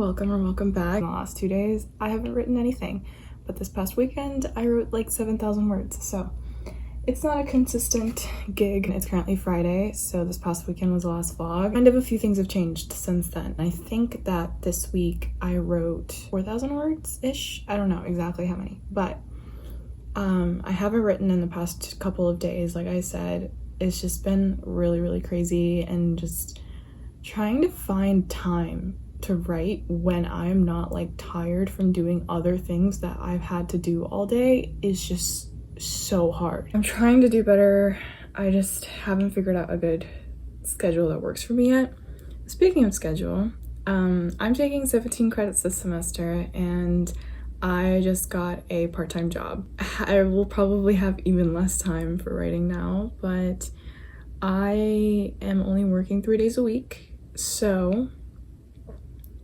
welcome or welcome back. In the last 2 days, I haven't written anything, but this past weekend, I wrote like 7,000 words, so it's not a consistent gig. It's currently Friday, so this past weekend was the last vlog. Kind of a few things have changed since then. I think that this week I wrote 4,000 words-ish. I don't know exactly how many, but I haven't written in the past couple of days. Like I said, it's just been really crazy, and just trying to find time to write when I'm not like tired from doing other things that I've had to do all day is just so hard. I'm trying to do better. I just haven't figured out a good schedule that works for me yet. Speaking of schedule, I'm taking 17 credits this semester, and I just got a part-time job. I will probably have even less time for writing now, but I am only working 3 days a week, so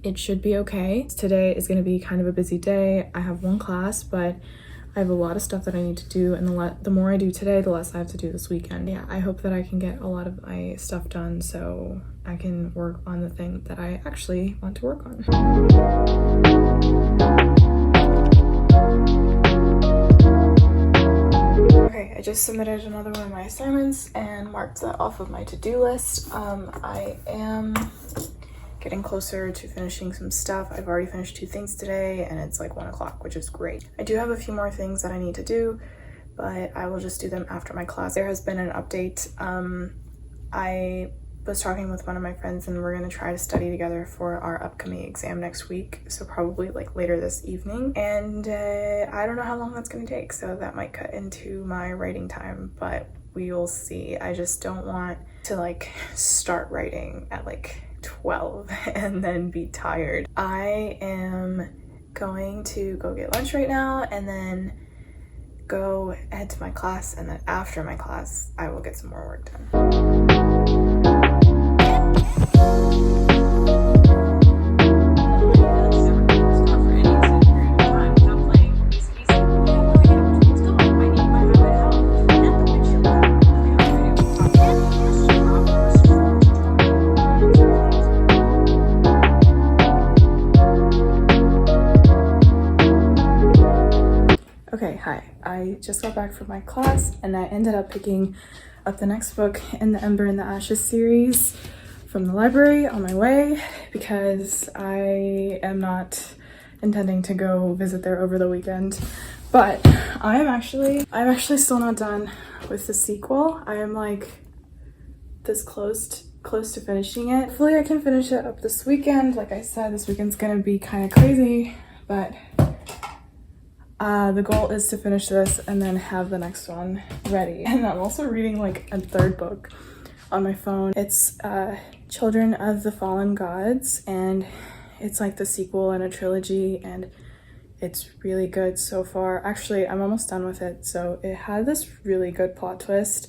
it should be okay. Today is going to be kind of a busy day. I have one class, but I have a lot of stuff that I need to do, and the more I do today, the less I have to do this weekend. Yeah, I hope that I can get a lot of my stuff done so I can work on the thing that I actually want to work on. Okay, I just submitted another one of my assignments and marked that off of my to-do list. I am getting closer to finishing some stuff. I've already finished 2 things today, and it's like 1 o'clock, which is great. I do have a few more things that I need to do, but I will just do them after my class. There has been an update. I was talking with one of my friends, and we're gonna try to study together for our upcoming exam next week, so probably like later this evening. And I don't know how long that's gonna take, so that might cut into my writing time, but we will see. I just don't want to like start writing at like 12 and then be tired. I am going to go get lunch right now and then go head to my class, and then after my class I will get some more work done. Okay, hi. I just got back from my class, and I ended up picking up the next book in the Ember and the Ashes series from the library on my way, because I am not intending to go visit there over the weekend. But I'm actually still not done with the sequel. I am like this close to finishing it. Hopefully I can finish it up this weekend. Like I said, this weekend's gonna be kind of crazy, but the goal is to finish this and then have the next one ready. And I'm also reading like a third book on my phone. It's Children of the Fallen Gods, and it's like the sequel in a trilogy, and it's really good so far. Actually, I'm almost done with it. So it had this really good plot twist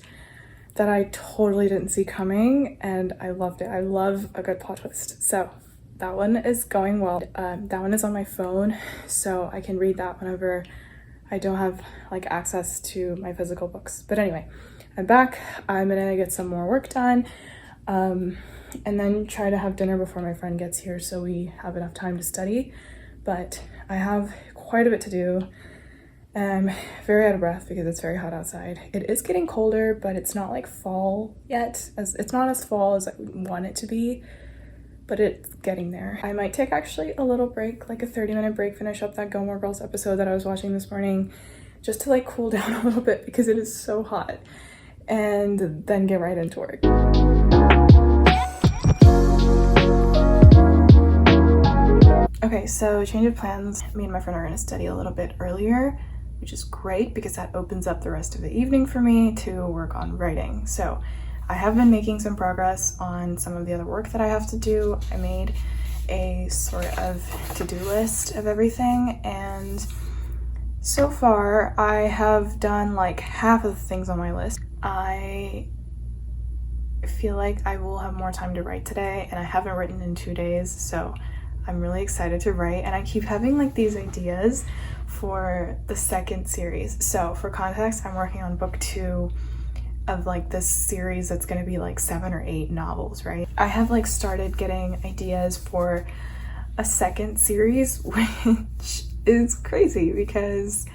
that I totally didn't see coming, and I loved it. I love a good plot twist. So that one is going well. That one is on my phone, so I can read that whenever I don't have like access to my physical books. But anyway, I'm back. I'm gonna get some more work done, and then try to have dinner before my friend gets here so we have enough time to study. But I have quite a bit to do, and I'm very out of breath because it's very hot outside. It is getting colder, but it's not like fall yet. It's not as fall as I would want it to be, but it's getting there. I might take actually a little break, like a 30-minute break, finish up that Gilmore Girls episode that I was watching this morning, just to like cool down a little bit because it is so hot, and then get right into work. Okay, so change of plans. Me and my friend are gonna study a little bit earlier, which is great because that opens up the rest of the evening for me to work on writing. So I have been making some progress on some of the other work that I have to do. I made a sort of to-do list of everything, and so far I have done like half of the things on my list. I feel like I will have more time to write today, and I haven't written in 2 days, so I'm really excited to write. And I keep having like these ideas for the second series. So for context, I'm working on book 2 of like this series that's going to be like 7 or 8 novels, right? I have like started getting ideas for a second series, which is crazy because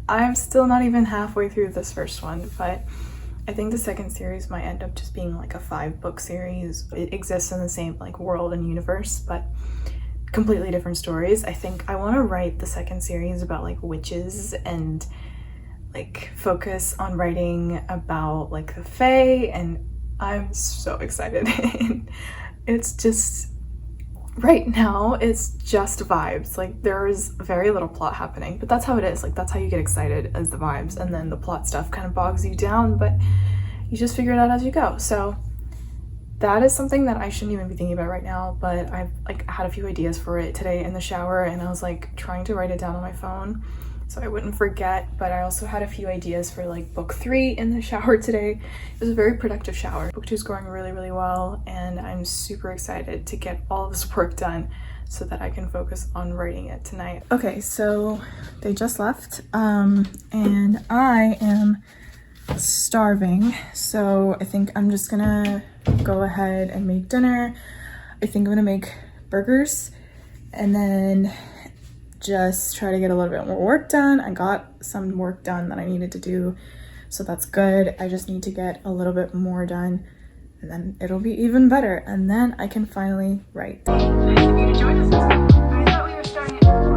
I'm still not even halfway through this first one, but I think the second series might end up just being like a 5-book series. It exists in the same like world and universe, but completely different stories. I think I want to write the second series about like witches and like focus on writing about like the Fae, and I'm so excited. It's just, right now it's just vibes. Like there is very little plot happening, but that's how it is. Like that's how you get excited, as the vibes, and then the plot stuff kind of bogs you down, but you just figure it out as you go. So that is something that I shouldn't even be thinking about right now, but I've like had a few ideas for it today in the shower, and I was like trying to write it down on my phone so I wouldn't forget. But I also had a few ideas for like book 3 in the shower today. It was a very productive shower. Book 2 is going really, really well, and I'm super excited to get all of this work done so that I can focus on writing it tonight. Okay, so they just left, and I am starving, so I think I'm just gonna go ahead and make dinner. I think I'm gonna make burgers and then just try to get a little bit more work done. I got some work done that I needed to do, so that's good. I just need to get a little bit more done, and then it'll be even better, and then I can finally write. Nice of you to join us this week. I thought we were starting at 4.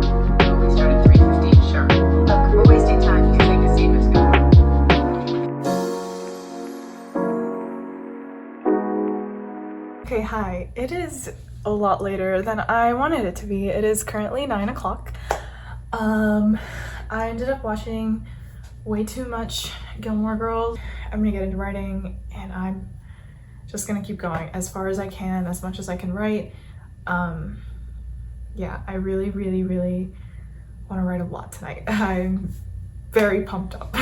We start at 3:15, sure. Look, we're wasting time. You can take a seat. It's good. Okay, hi. It is a lot later than I wanted it to be. It is currently 9 o'clock. I ended up watching way too much Gilmore Girls. I'm gonna get into writing, and I'm just gonna keep going as far as I can, as much as I can write. Yeah, I really, really, really want to write a lot tonight. I'm very pumped up.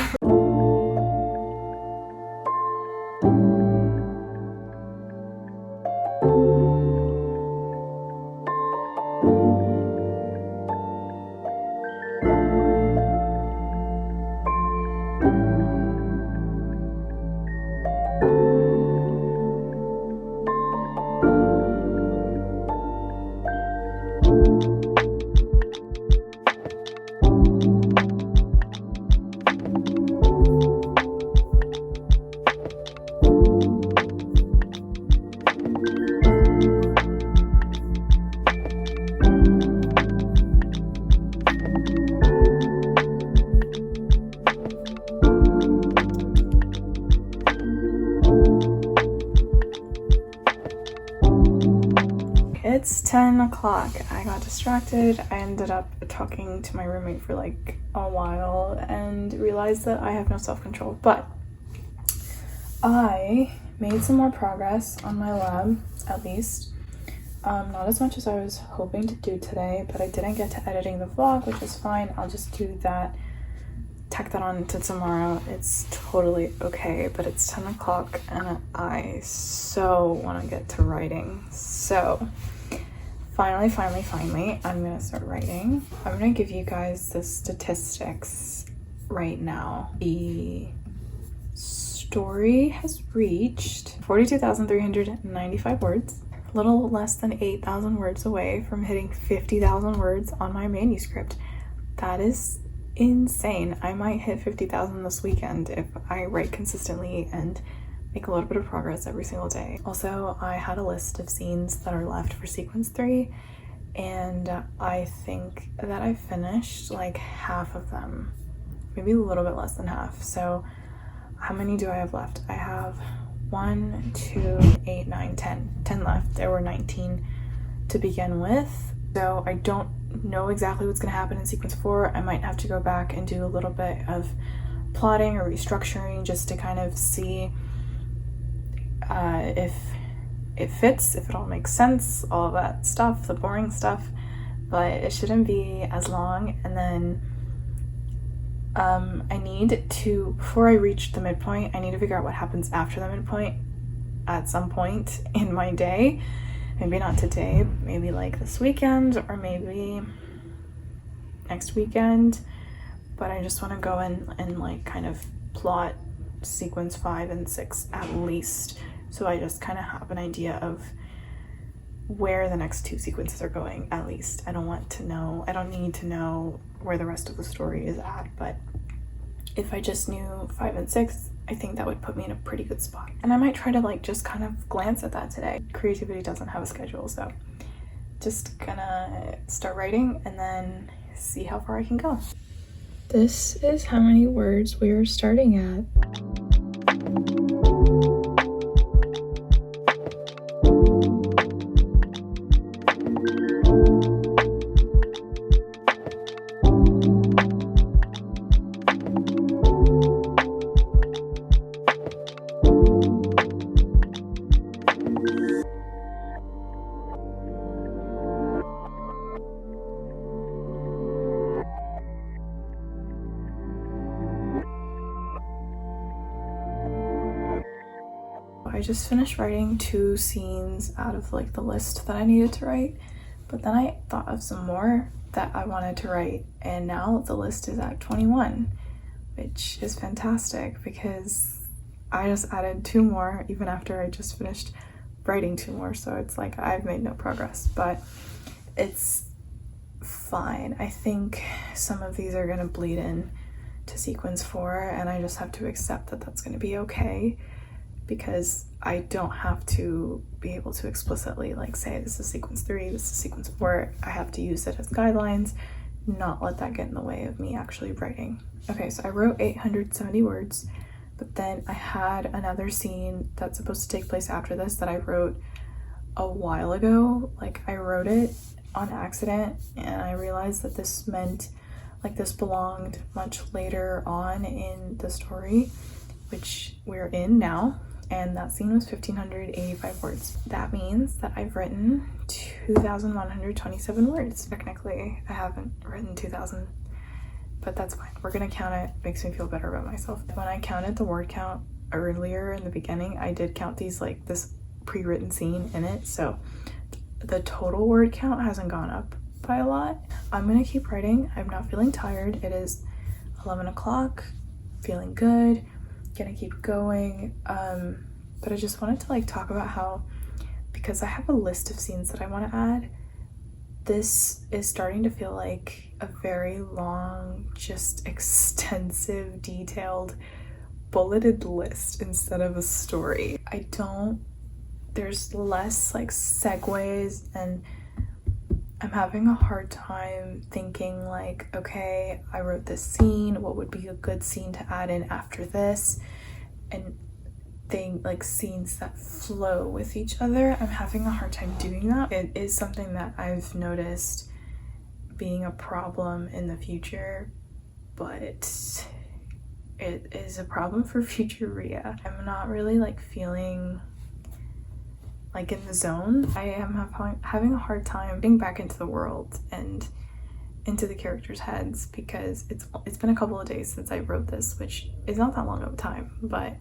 It's 10 o'clock. I got distracted. I ended up talking to my roommate for like a while and realized that I have no self-control, but I made some more progress on my lab, at least. Not as much as I was hoping to do today, but I didn't get to editing the vlog, which is fine. I'll just do that, tack that on to tomorrow. It's totally okay, but it's 10 o'clock and I so want to get to writing. So finally, I'm gonna start writing. I'm gonna give you guys the statistics right now. The story has reached 42,395 words, a little less than 8,000 words away from hitting 50,000 words on my manuscript. That is insane. I might hit 50,000 this weekend if I write consistently and make a little bit of progress every single day. Also, I had a list of scenes that are left for sequence 3, and I think that I finished like half of them, maybe a little bit less than half. So how many do I have left? I have 1, 2, 8, 9, 10 left. There were 19 to begin with, so I don't know exactly what's going to happen in sequence 4. I might have to go back and do a little bit of plotting or restructuring just to kind of see if it fits, if it all makes sense, all of that stuff, the boring stuff, but it shouldn't be as long. And then I need to, before I reach the midpoint, I need to figure out what happens after the midpoint at some point in my day. Maybe not today, maybe like this weekend or maybe next weekend, but I just want to go in and like kind of plot sequence 5 and 6 at least, so I just kind of have an idea of where the next 2 sequences are going, at least. I don't need to know where the rest of the story is at, but if I just knew 5 and 6, I think that would put me in a pretty good spot. And I might try to like just kind of glance at that today. Creativity doesn't have a schedule, so just gonna start writing and then see how far I can go. This is how many words we are starting at. I just finished writing 2 scenes out of like the list that I needed to write, but then I thought of some more that I wanted to write, and now the list is at 21, which is fantastic because I just added 2 more even after I just finished writing 2 more, so it's like I've made no progress, but it's fine. I think some of these are gonna bleed in to sequence 4, and I just have to accept that that's gonna be okay, because I don't have to be able to explicitly like say this is sequence 3, this is sequence 4. I have to use it as guidelines, not let that get in the way of me actually writing. Okay, so I wrote 870 words, but then I had another scene that's supposed to take place after this that I wrote a while ago. Like I wrote it on accident and I realized that this meant like this belonged much later on in the story, which we're in now. And that scene was 1,585 words. That means that I've written 2,127 words. Technically, I haven't written 2,000, but that's fine. We're gonna count it. Makes me feel better about myself. When I counted the word count earlier in the beginning, I did count these like this pre-written scene in it. So the total word count hasn't gone up by a lot. I'm gonna keep writing. I'm not feeling tired. It is 11 o'clock, feeling good. Gonna keep going, but I just wanted to like talk about how, because I have a list of scenes that I want to add, this is starting to feel like a very long, just extensive, detailed, bulleted list instead of a story. There's less like segues, and I'm having a hard time thinking like, okay, I wrote this scene, what would be a good scene to add in after this, and like scenes that flow with each other. I'm having a hard time doing that. It is something that I've noticed being a problem in the future, but it is a problem for future Rhea. I'm not really like feeling like in the zone. I am having a hard time getting back into the world and into the characters' heads, because it's been a couple of days since I wrote this, which is not that long of a time, but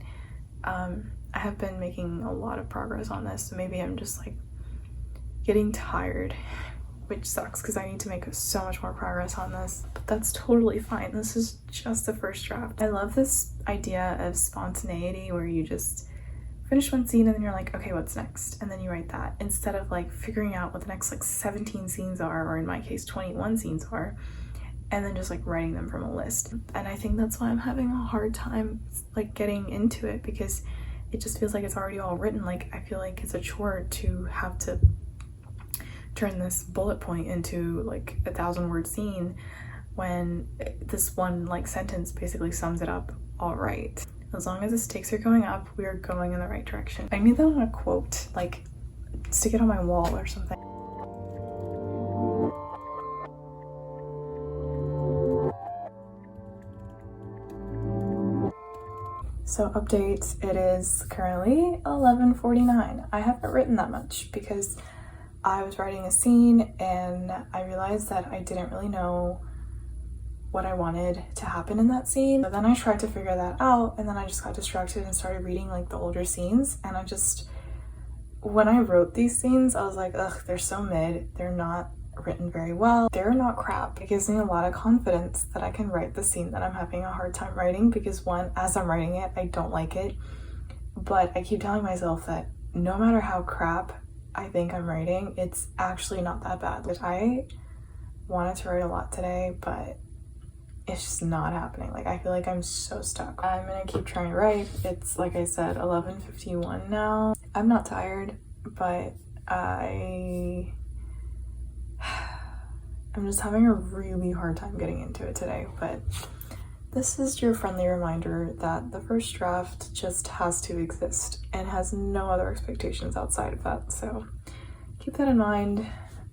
I have been making a lot of progress on this, so maybe I'm just like getting tired, which sucks because I need to make so much more progress on this, but that's totally fine. This is just the first draft. I love this idea of spontaneity where you just finish one scene and then you're like, okay, what's next? And then you write that, instead of like figuring out what the next like 17 scenes are, or in my case 21 scenes are, and then just like writing them from a list. And I think that's why I'm having a hard time like getting into it, because it just feels like it's already all written. Like I feel like it's a chore to have to turn this bullet point into like a 1,000-word scene when this one like sentence basically sums it up all right. As long as the stakes are going up, we are going in the right direction. I need that on a quote, like stick it on my wall or something. So updates, it is currently 11:49. I haven't written that much because I was writing a scene and I realized that I didn't really know what I wanted to happen in that scene. But then I tried to figure that out, and then I just got distracted and started reading like the older scenes, and when I wrote these scenes, I was like, ugh, they're so mid, they're not written very well, they're not crap. It gives me a lot of confidence that I can write the scene that I'm having a hard time writing, because one, as I'm writing it, I don't like it, but I keep telling myself that no matter how crap I think I'm writing, it's actually not that bad. Like, I wanted to write a lot today, but it's just not happening. Like, I feel like I'm so stuck. I'm gonna keep trying to write. It's, like I said, 11:51 now. I'm not tired, but I'm just having a really hard time getting into it today. But this is your friendly reminder that the first draft just has to exist and has no other expectations outside of that. So keep that in mind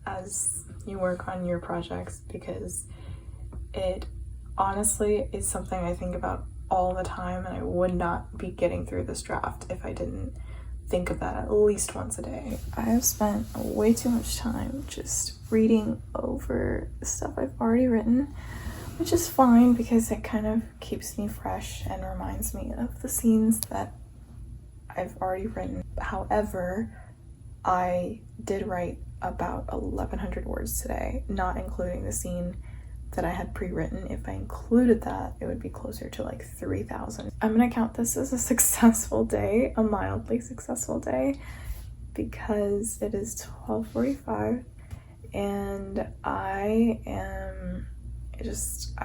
as you work on your projects, because it honestly is something I think about all the time, and I would not be getting through this draft if I didn't think of that at least once a day. I have spent way too much time just reading over stuff I've already written, which is fine because it kind of keeps me fresh and reminds me of the scenes that I've already written. However, I did write about 1,100 words today, not including the scene that I had pre-written. If I included that, it would be closer to like 3,000. I'm gonna count this as a successful day, a mildly successful day, because it is 12:45 and I'm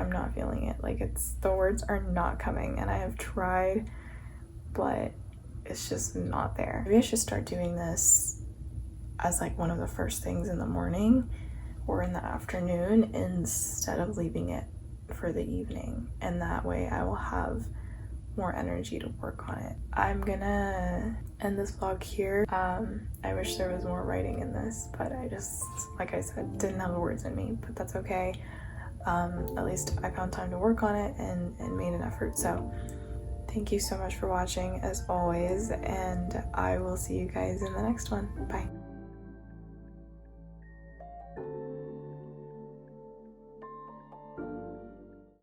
not feeling it. Like, the words are not coming, and I have tried, but it's just not there. Maybe I should start doing this as like one of the first things in the morning or in the afternoon instead of leaving it for the evening, and that way I will have more energy to work on it. I'm gonna end this vlog here. I wish there was more writing in this, but I just, like I said, didn't have the words in me, but that's okay. At least I found time to work on it and made an effort. So thank you so much for watching as always, and I will see you guys in the next one. Bye.